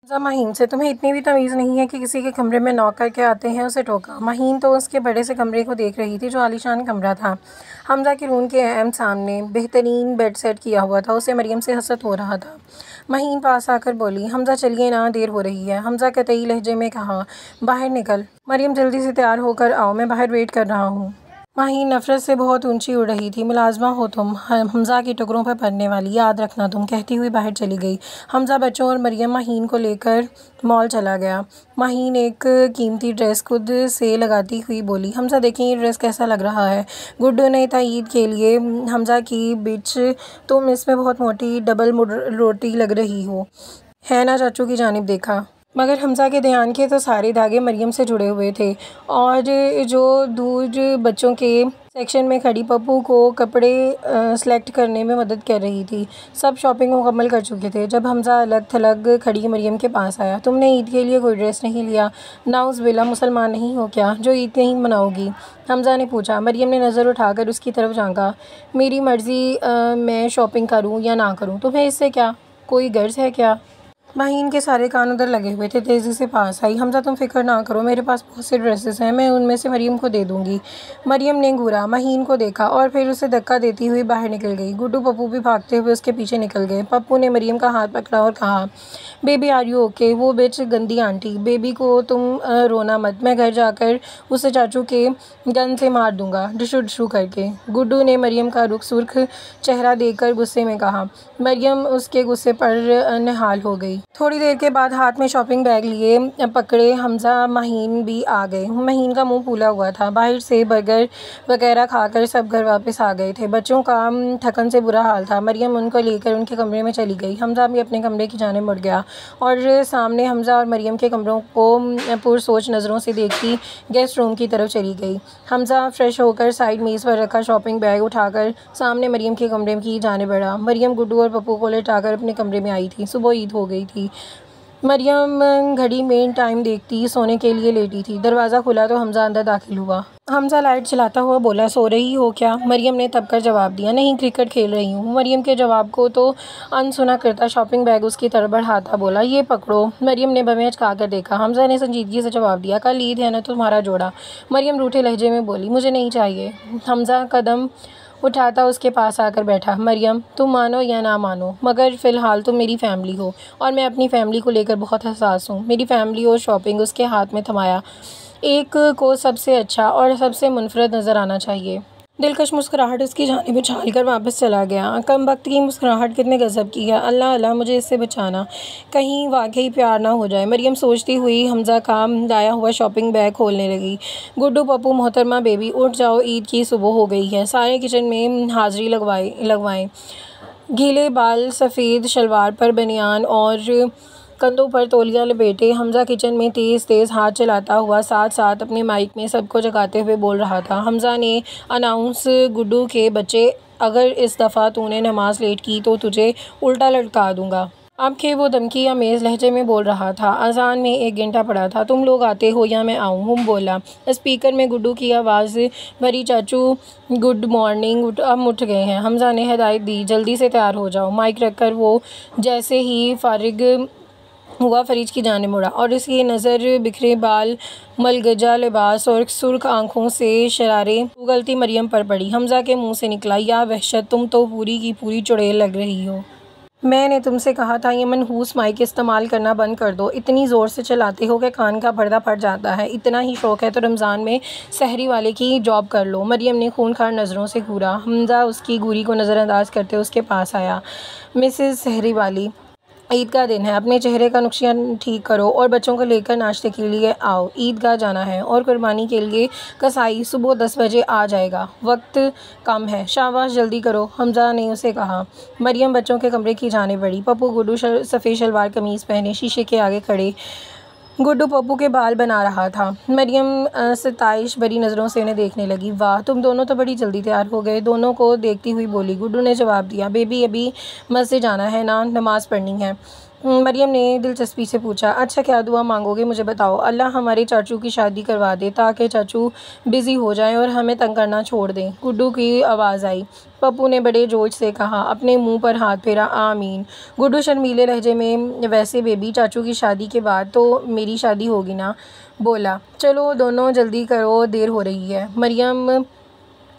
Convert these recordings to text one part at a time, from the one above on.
महीन से तुम्हें इतनी भी तमीज़ नहीं है कि किसी के कमरे में नॉक करके आते हैं, उसे टोका। महीन तो उसके बड़े से कमरे को देख रही थी जो आलीशान कमरा था। हमज़ा के रूम के अहम सामने बेहतरीन बेड सेट किया हुआ था। उसे मरियम से हसरत हो रहा था। महीन पास आकर बोली, हमज़ा चलिए ना, देर हो रही है। हमज़ा कतई लहजे में कहा, बाहर निकल। मरियम जल्दी से तैयार होकर आओ, मैं बाहर वेट कर रहा हूँ। माही नफ़रत से बहुत ऊंची उड़ रही थी। मुलाज़मा हो तुम, हमज़ा के टुकड़ों पर पड़ने वाली, याद रखना तुम, कहती हुई बाहर चली गई। हमज़ा बच्चों और मरियम माहीन को लेकर मॉल चला गया। माहीन एक कीमती ड्रेस खुद से लगाती हुई बोली, हमज़ा देखें ये ड्रेस कैसा लग रहा है। गुड्डू ने था ईद के लिए हमज़ा की बिच, तुम इसमें बहुत मोटी डबल रोटी लग रही हो, है ना। चाचू की जानिब देखा, मगर हमज़ा के ध्यान के तो सारे धागे मरियम से जुड़े हुए थे और जो दूर बच्चों के सेक्शन में खड़ी पप्पू को कपड़े सेलेक्ट करने में मदद कर रही थी। सब शॉपिंग मुकम्मल कर चुके थे जब हमज़ा अलग थलग खड़ी मरियम के पास आया। तुमने ईद के लिए कोई ड्रेस नहीं लिया? नाउज़ुबिल्लाह, मुसलमान नहीं हो क्या जो ईद नहीं मनाओगी? हमज़ा ने पूछा। मरियम ने नज़र उठाकर उसकी तरफ झांका। मेरी मर्ज़ी, मैं शॉपिंग करूँ या ना करूँ, तुम्हें इससे क्या? कोई गर्ज है क्या? माहीन के सारे कान उधर लगे हुए थे। तेज़ी से पास आई। हमज़ा तुम फिक्र ना करो, मेरे पास बहुत से ड्रेसेस हैं, मैं उनमें से मरियम को दे दूँगी। मरियम ने घूरा, माहीन को देखा और फिर उसे धक्का देती हुई बाहर निकल गई। गुड्डू पप्पू भी भागते हुए उसके पीछे निकल गए। पप्पू ने मरियम का हाथ पकड़ा और कहा, बेबी आर यू ओके? वो बिच गंदी आंटी, बेबी को तुम रोना मत, मैं घर जाकर उसे चाचू के गन से मार दूँगा, डिशू डिशू करके। गुड्डू ने मरियम का रुख सुर्ख चेहरा देखकर गुस्से में कहा। मरियम उसके गुस्से पर निहाल हो गई। थोड़ी देर के बाद हाथ में शॉपिंग बैग लिए पकड़े हमज़ा माहीन भी आ गए। माहीन का मुंह फूला हुआ था। बाहर से बर्गर वगैरह खाकर सब घर वापस आ गए थे। बच्चों का थकन से बुरा हाल था। मरियम उनको लेकर उनके कमरे में चली गई। हमज़ा भी अपने कमरे की जानिब मुड़ गया और सामने हमज़ा और मरियम के कमरों को पुरसोच नज़रों से देखती गेस्ट रूम की तरफ चली गई। हमज़ा फ्रेश होकर साइड मेज़ पर रखा शॉपिंग बैग उठाकर सामने मरियम के कमरे की जानिब बढ़ा। मरियम गुड्डू और पप्पू को लेटाकर अपने कमरे में आई थी। सुबह ईद हो गई थी। मरियम घड़ी में टाइम देखती सोने के लिए लेटी थी। दरवाज़ा खुला तो हमज़ा अंदर दाखिल हुआ। हमज़ा लाइट चलाता हुआ बोला, सो रही हो क्या? मरियम ने तब कर जवाब दिया, नहीं, क्रिकेट खेल रही हूँ। मरियम के जवाब को तो अनसुना करता शॉपिंग बैग उसकी तरफ बढ़ाता बोला, ये पकड़ो। मरियम ने बमेज खाकर देखा। हमज़ा ने संजीदगी से जवाब दिया, कल ईद है ना, तुम्हारा जोड़ा। मरियम रूठे लहजे में बोली, मुझे नहीं चाहिए। हमज़ा कदम उठाता उसके पास आकर बैठा। मरियम, तुम मानो या ना मानो, मगर फ़िलहाल तुम मेरी फ़ैमिली हो और मैं अपनी फ़ैमिली को लेकर बहुत हसास हूँ। मेरी फ़ैमिली और शॉपिंग, उसके हाथ में थमाया। एक को सबसे अच्छा और सबसे मुनफरद नज़र आना चाहिए। दिलकश मुस्कुराहट उसकी जानिब उछाल कर वापस चला गया। कम वक्त की मुस्कुराहट कितने गज़ब की है। अल्लाह अल्लाह, मुझे इससे बचाना, कहीं वाकई प्यार ना हो जाए। मरियम सोचती हुई हमज़ा का लाया हुआ शॉपिंग बैग खोलने लगी। गुड्डू पप्पू, मोहतरमा बेबी, उठ जाओ, ईद की सुबह हो गई है। सारे किचन में हाज़िरी लगवाएं। गीले बाल, सफ़ेद शलवार पर बनियान और कंधों पर तौलिया लपेटे हमज़ा किचन में तेज़ तेज़ हाथ चलाता हुआ साथ साथ अपने माइक में सबको जगाते हुए बोल रहा था। हमज़ा ने अनाउंस, गुड्डू के बच्चे, अगर इस दफ़ा तूने नमाज लेट की तो तुझे उल्टा लटका दूँगा। अब के वो धमकी या मेज़ लहजे में बोल रहा था। अज़ान में 1 घंटा पड़ा था। तुम लोग आते हो या मैं आऊँ? हम बोला। स्पीकर में गुड्डू की आवाज़ भरी, चाचू गुड मॉर्निंग, अब उठ गए हैं। हमज़ा ने हिदायत दी, जल्दी से तैयार हो जाओ। माइक रखकर वो जैसे ही फारिग हुआ फरीज की जानिब मुड़ा और उसकी नज़र बिखरे बाल, मलगजा लिबास और सुर्ख आंखों से शरारे उगलती मरियम पर पड़ी। हमज़ा के मुंह से निकला, या वहशत, तुम तो पूरी की पूरी चुड़ैल लग रही हो। मैंने तुमसे कहा था ये मनहूस माइक इस्तेमाल करना बंद कर दो। इतनी ज़ोर से चलाते हो कि कान का पर्दा फट जाता है। इतना ही शौक़ है तो रमज़ान में सहरी वाले की जॉब कर लो। मरियम ने खूनखार नज़रों से घूरा। हमज़ा उसकी घूरी को नज़रअंदाज करते उसके पास आया। मिसेस सहरी वाली, ईद का दिन है, अपने चेहरे का नुक्शिया ठीक करो और बच्चों को लेकर नाश्ते के लिए आओ। ईदगाह जाना है और कुर्बानी के लिए कसाई सुबह 10 बजे आ जाएगा। वक्त कम है, शाबाश जल्दी करो, हमज़ा ने उसे कहा। मरियम बच्चों के कमरे की जाने बढ़ी। पप्पू गुड्डू सफ़ेद शलवार कमीज़ पहने शीशे के आगे खड़े गुड्डू पप्पू के बाल बना रहा था। मरियम सताइश भरी नज़रों से उन्हें देखने लगी। वाह, तुम दोनों तो बड़ी जल्दी तैयार हो गए। दोनों को देखती हुई बोली। गुड्डू ने जवाब दिया, बेबी अभी मस्जिद जाना है ना, नमाज़ पढ़नी है। मरियम ने दिलचस्पी से पूछा, अच्छा क्या दुआ मांगोगे मुझे बताओ। अल्लाह हमारे चाचू की शादी करवा दे ताकि चाचू बिज़ी हो जाएं और हमें तंग करना छोड़ दें। गुड्डू की आवाज़ आई। पप्पू ने बड़े जोश से कहा, अपने मुंह पर हाथ फेरा, आमीन। गुड्डू शर्मीले लहजे में, वैसे बेबी चाचू की शादी के बाद तो मेरी शादी होगी ना, बोला। चलो दोनों जल्दी करो, देर हो रही है। मरियम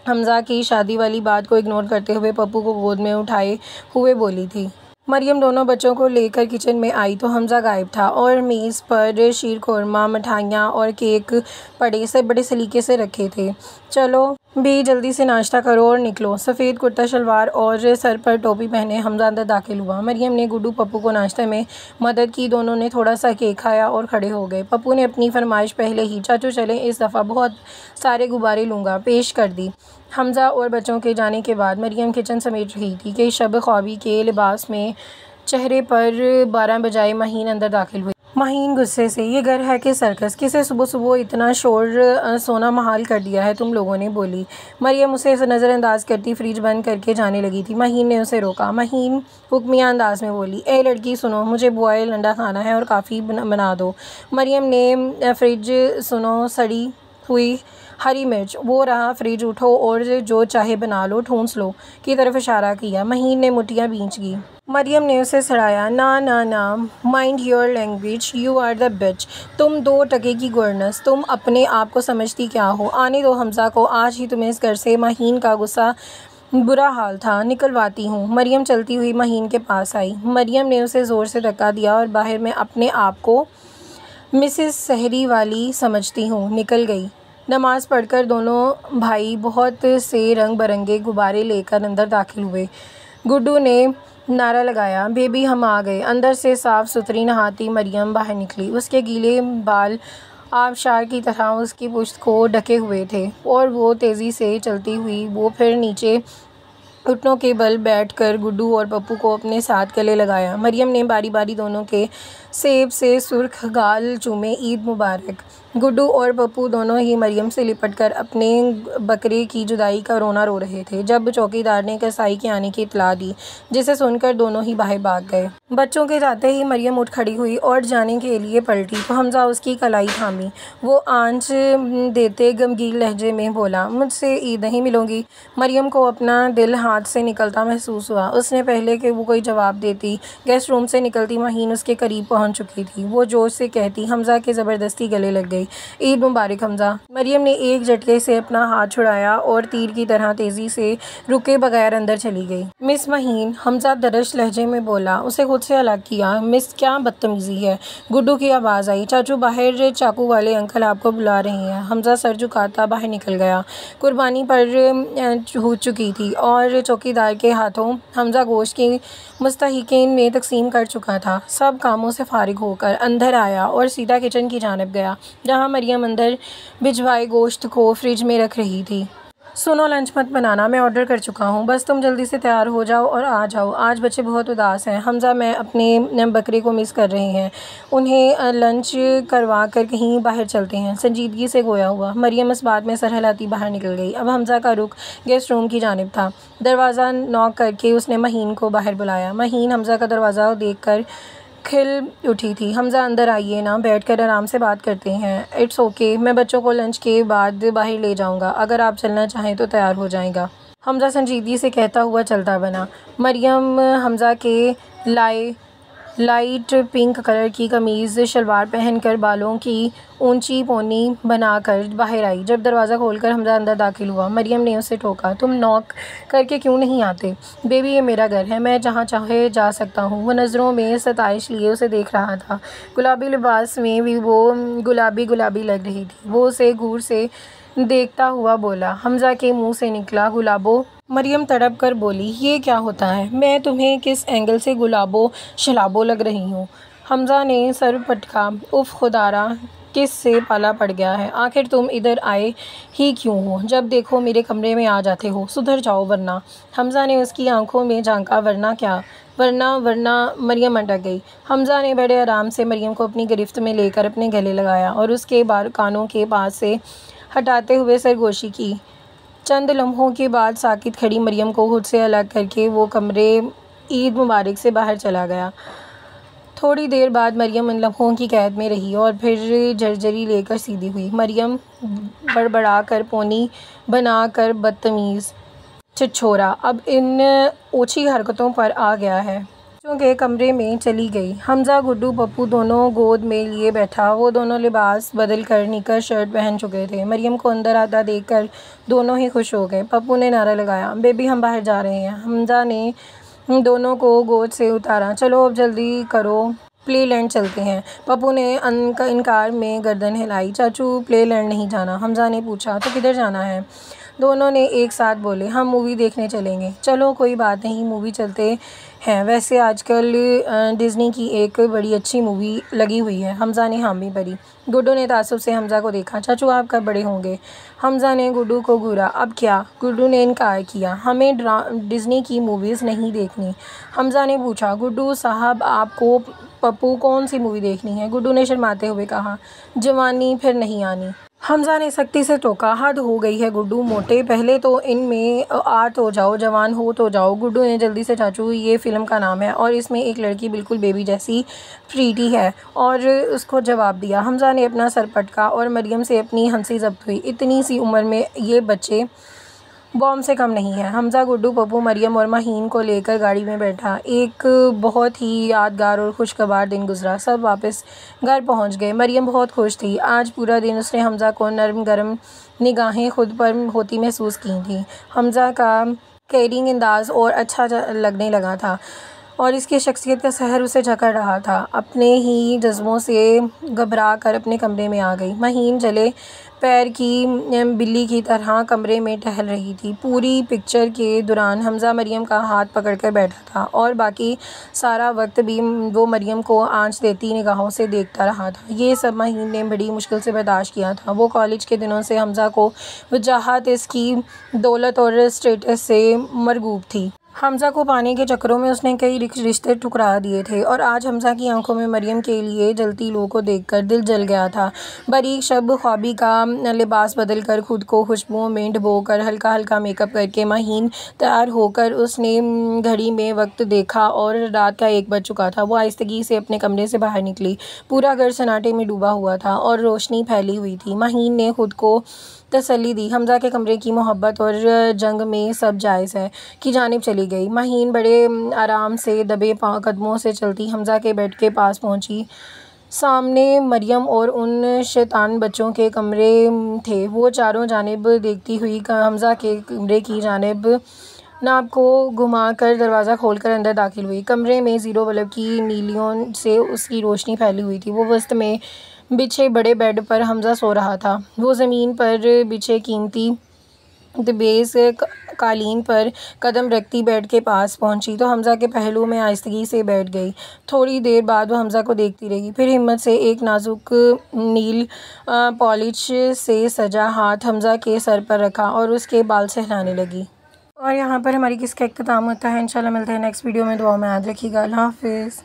हमज़ा की शादी वाली बात को इग्नोर करते हुए पप्पू को गोद में उठाए हुए बोली थी। मरियम दोनों बच्चों को लेकर किचन में आई तो हमज़ा गायब था और मेज़ पर शीर खुरमा, मिठाइयाँ और केक पड़े सब बड़े सलीके से रखे थे। चलो भी जल्दी से नाश्ता करो और निकलो। सफ़ेद कुर्ता शलवार और सर पर टोपी पहने हमज़ा अंदर दाखिल हुआ। मरियम ने गुड्डू पप्पू को नाश्ते में मदद की। दोनों ने थोड़ा सा केक खाया और खड़े हो गए। पप्पू ने अपनी फरमाइश पहले ही, चाचू चलें इस दफ़ा बहुत सारे गुब्बारे लूँगा, पेश कर दी। हमज़ा और बच्चों के जाने के बाद मरियम किचन समेट रही थी कि शब ख्वाबी के लिबास में चेहरे पर 12 बजाए महीन अंदर दाखिल हुई। महीन गुस्से से, ये घर है कि सर्कस, किसे सुबह सुबह इतना शोर सोना महाल कर दिया है तुम लोगों ने, बोली। मरियम उसे नज़रअंदाज करती फ्रिज बंद करके जाने लगी थी। महीन ने उसे रोका। महीन हुक्मिया अंदाज में बोली, ए लड़की सुनो, मुझे बॉयल अंडा खाना है और काफ़ी बना दो। मरियम ने फ्रिज सुनो, सड़ी हुई हरी मिर्च, वो रहा फ्रिज, उठो और जो चाहे बना लो, ठूंस लो की तरफ इशारा किया। महीन ने मुठ्ठियाँ भींच गी। मरियम ने उसे सड़ाया, ना ना ना, mind your language, you are the bitch. तुम 2 टके की गुरनस, तुम अपने आप को समझती क्या हो। आने दो हमज़ा को, आज ही तुम्हें इस घर से। महीन का गुस्सा बुरा हाल था, निकलवाती हूँ। मरियम चलती हुई महीन के पास आई। मरियम ने उसे ज़ोर से धक्का दिया और बाहर में अपने आप को मिसेस सहरी वाली समझती हूँ निकल गई। नमाज़ पढ़कर दोनों भाई बहुत से रंग बिरंगे गुब्बारे लेकर अंदर दाखिल हुए। गुड्डू ने नारा लगाया, बेबी हम आ गए। अंदर से साफ़ सुथरी नहाती मरियम बाहर निकली। उसके गीले बाल आबशार की तरह उसकी पुश्त को ढके हुए थे और वो तेज़ी से चलती हुई वो फिर नीचे घुटनों के बल बैठकर गुड्डू और पप्पू को अपने साथ गले लगाया। मरियम ने बारी बारी दोनों के सेब से सुर्ख गाल चूमे, ईद मुबारक। गुड्डू और पप्पू दोनों ही मरियम से लिपटकर अपने बकरे की जुदाई का रोना रो रहे थे जब चौकीदार ने कसाई के आने की इत्तला दी, जिसे सुनकर दोनों ही बाहर भाग गए। बच्चों के जाते ही मरियम उठ खड़ी हुई और जाने के लिए पलटी तो हमज़ा उसकी कलाई थामी। वो आंच देते गमगीन लहजे में बोला, मुझसे ईद नहीं मिलोगी। मरियम को अपना दिल हाथ से निकलता महसूस हुआ। उसने पहले कि वो कोई जवाब देती गेस्ट रूम से निकलती महीन उसके करीब पहुंच चुकी थी। वो जोश से कहती, हमज़ा के ज़बरदस्ती गले लग गई। ईद मुबारक हमज़ा। मरियम ने एक झटके से अपना हाथ छुड़ाया और तीर की तरह तेज़ी से रुके बगैर अंदर चली गई। मिस महीन, हमज़ा दरश लहजे में बोला, उसे खुद से अलग किया। मिस, क्या बदतमीज़ी है। गुड्डू की आवाज़ आई, चाचू बाहर चाकू वाले अंकल आपको बुला रहे हैं। हमज़ा सर झुकाता बाहर निकल गया। कुर्बानी पर हो चुकी थी और चौकीदार के हाथों हमज़ा गोश्त की मुस्तहिकीन में तकसीम कर चुका था। सब कामों से फारिग होकर अंदर आया और सीधा किचन की जानिब गया जहाँ मरियम अंदर भिजवाए गोश्त को फ्रिज में रख रही थी। सुनो, लंच मत बनाना, मैं ऑर्डर कर चुका हूँ, बस तुम जल्दी से तैयार हो जाओ और आ जाओ। आज बच्चे बहुत उदास हैं। हमज़ा मैं अपने बकरे को मिस कर रहे हैं। उन्हें लंच करवा कर कहीं बाहर चलते हैं। संजीदगी से गोया हुआ मरियम इस बात में सर हिलाती बाहर निकल गई। अब हमज़ा का रुख गेस्ट रूम की जानिब था। दरवाज़ा नॉक करके उसने महीन को बाहर बुलाया। महीन हमज़ा का दरवाज़ा देखकर खिल उठी थी। हमज़ा अंदर आइए ना, बैठकर आराम से बात करते हैं। इट्स ओके, मैं बच्चों को लंच के बाद बाहर ले जाऊंगा। अगर आप चलना चाहें तो तैयार हो जाएगा। हमज़ा संजीदगी से कहता हुआ चलता बना। मरियम हमज़ा के लाइट पिंक कलर की कमीज़ शलवार पहनकर बालों की ऊंची पोनी बनाकर बाहर आई। जब दरवाज़ा खोलकर हमज़ा अंदर दाखिल हुआ, मरियम ने उसे टोका, तुम नॉक करके क्यों नहीं आते? बेबी, ये मेरा घर है, मैं जहाँ चाहे जा सकता हूँ। वो नज़रों में सताइश लिए उसे देख रहा था। गुलाबी लिबास में भी वो गुलाबी लग रही थी। वो उसे घूर से देखता हुआ बोला। हमज़ा के मुँह से निकला, गुलाबो। मरियम तड़प कर बोली, ये क्या होता है? मैं तुम्हें किस एंगल से गुलाबो शलाबो लग रही हूँ? हमज़ा ने सर पटका, उफ़ खुदारा, किस से पाला पड़ गया है? आखिर तुम इधर आए ही क्यों हो? जब देखो मेरे कमरे में आ जाते हो। सुधर जाओ वरना। हमज़ा ने उसकी आंखों में झांका। वरना क्या? वरना मरियम अटक गई। हमज़ा ने बड़े आराम से मरियम को अपनी गिरफ्त में लेकर अपने गले लगाया और उसके बाल कानों के पास से हटाते हुए सरगोशी की। चंद लम्हों के बाद साकित खड़ी मरियम को खुद से अलग करके वो कमरे ईद मुबारक से बाहर चला गया। थोड़ी देर बाद मरियम इन लम्हों की कैद में रही और फिर झरझरी लेकर सीधी हुई। मरियम बड़बड़ा कर पोनी बना कर बदतमीज़ छिछोरा अब इन ओछी हरकतों पर आ गया है। बच्चों के कमरे में चली गई। हमज़ा गुड्डू पप्पू दोनों गोद में लिए बैठा। वो दोनों लिबास बदल कर निकर शर्ट पहन चुके थे। मरियम को अंदर आता देखकर दोनों ही खुश हो गए। पप्पू ने नारा लगाया, बेबी हम बाहर जा रहे हैं। हमज़ा ने दोनों को गोद से उतारा। चलो अब जल्दी करो, प्ले लैंड चलते हैं। पप्पू ने इनकार में गर्दन हिलाई। चाचू प्ले लैंड नहीं जाना। हमज़ा ने पूछा, तो किधर जाना है? दोनों ने एक साथ बोले, हम मूवी देखने चलेंगे। चलो कोई बात नहीं, मूवी चलते हैं। वैसे आजकल डिज़नी की एक बड़ी अच्छी मूवी लगी हुई है। हमज़ा ने हामी भरी। गुड्डू ने तासुब से हमज़ा को देखा। चाचू आप कब बड़े होंगे? हमज़ा ने गुड्डू को घूरा। अब क्या? गुड्डू ने इनकार किया। हमें डिज़नी की मूवीज़ नहीं देखनी। हमज़ा ने पूछा, गुड्डू साहब आपको पप्पू कौन सी मूवी देखनी है? गुड्डू ने शर्माते हुए कहा, जवानी फिर नहीं आनी। हमज़ा ने सख्ती से टोका, हद हो गई है गुड्डू मोटे, पहले तो इनमें आ तो जाओ, जवान हो तो जाओ। गुड्डू ने जल्दी से, चाचू ये फ़िल्म का नाम है और इसमें एक लड़की बिल्कुल बेबी जैसी प्रीटी है, और उसको जवाब दिया। हमज़ा ने अपना सर पटका और मरियम से अपनी हंसी ज़ब्त हुई। इतनी सी उम्र में ये बच्चे बॉम्ब से कम नहीं है। हमज़ा गुड्डू पप्पू मरियम और माहीन को लेकर गाड़ी में बैठा। एक बहुत ही यादगार और खुशगवार दिन गुजरा। सब वापस घर पहुंच गए। मरियम बहुत खुश थी। आज पूरा दिन उसने हमज़ा को नरम गरम निगाहें खुद पर होती महसूस की थी। हमज़ा का केयरिंग अंदाज़ और अच्छा लगने लगा था और इसकी शख्सियत का सहर उसे जकड़ रहा था। अपने ही जज्बों से घबरा कर अपने कमरे में आ गई। माहीन जले पैर की बिल्ली की तरह कमरे में टहल रही थी। पूरी पिक्चर के दौरान हमज़ा मरियम का हाथ पकड़कर बैठा था और बाकी सारा वक्त भी वो मरियम को आंच देती निगाहों से देखता रहा था। ये सब माहीन ने बड़ी मुश्किल से बर्दाश्त किया था। वो कॉलेज के दिनों से हमज़ा को वजाहत इसकी दौलत और स्टेटस से मरगूब थी। हमज़ा को पाने के चक्करों में उसने कई रिश्ते ठुकरा दिए थे और आज हमज़ा की आंखों में मरियम के लिए जलती लौ को देखकर दिल जल गया था। बारीक शब ख्वाबी का लिबास बदल कर, खुद को खुशबुओं में डुबोकर, हल्का हल्का मेकअप करके माहीन तैयार होकर उसने घड़ी में वक्त देखा और रात का 1 बज चुका था। वो आहिस्तगी से अपने कमरे से बाहर निकली। पूरा घर सन्नाटे में डूबा हुआ था और रोशनी फैली हुई थी। माहीन ने खुद को तसल्ली दी। हमज़ा के कमरे की मोहब्बत और जंग में सब जायज़ है की जानिब चली गई। माहीन बड़े आराम से दबे कदमों से चलती हमज़ा के बेड के पास पहुंची। सामने मरियम और उन शैतान बच्चों के कमरे थे। वो चारों जानिब देखती हुई हमज़ा के कमरे की जानिब नाप को घुमाकर दरवाज़ा खोलकर अंदर दाखिल हुई। कमरे में ज़ीरो बल्ब की नीलियों से उसकी रोशनी फैली हुई थी। वो वस्त में बिछे बड़े बेड पर हमज़ा सो रहा था। वो ज़मीन पर बिछे कीमती दबेस कालीन पर कदम रखती बेड के पास पहुंची तो हमज़ा के पहलू में आहिस्तगी से बैठ गई। थोड़ी देर बाद वो हमज़ा को देखती रही, फिर हिम्मत से एक नाजुक नील पॉलिश से सजा हाथ हमज़ा के सर पर रखा और उसके बाल सहलाने लगी। और यहाँ पर हमारी किस्सा का इख्तिताम होता है। इंशाल्लाह मिलते हैं नेक्स्ट वीडियो में। दुआ में याद रखिएगा। अल्लाह हाफ़िज़।